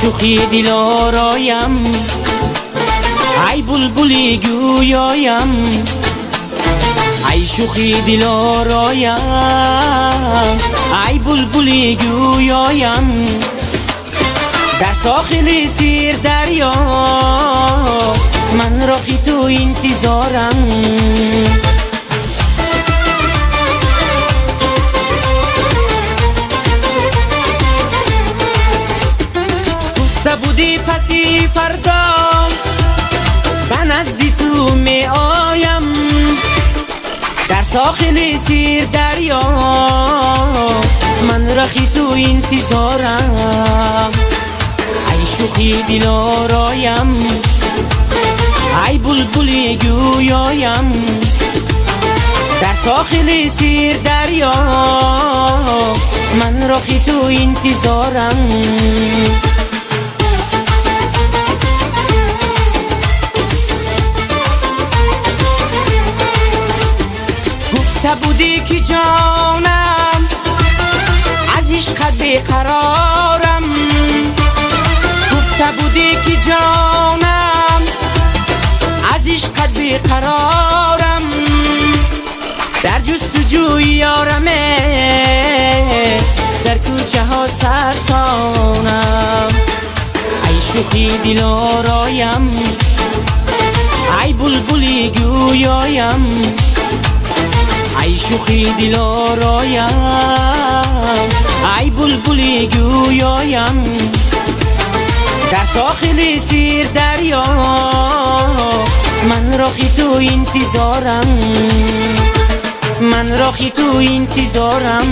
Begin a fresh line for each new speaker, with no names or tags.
شوخی دلارایم، ای بلبلی گویایم، ای شوخی دلارایم، ای بلبلی گویایم. در ساحل سیر دریا من راهی تو انتظارم. گفته بودی پسی فردا به نزدی تو می آیم، در ساحل سیر دریا من راهی تو انتظارم. ای شوخی دلارایم، ای بلبلی گویایم، در ساحل سیر دریا من راهی تو انتظارم. گفته بودی که جانم از عشقت بیقرارم، گفته بودی که جانم از عشقت بیقرارم، در جستجوی یارمه در کوچه ها سرسانم. ای شوخی دلارایم، ای بلبلی گویایم، ای شوخی دلارایم، ای بلبلی گویایم، در ساحل سیر دریا من راهی تو انتظارم، من راهی تو انتظارم.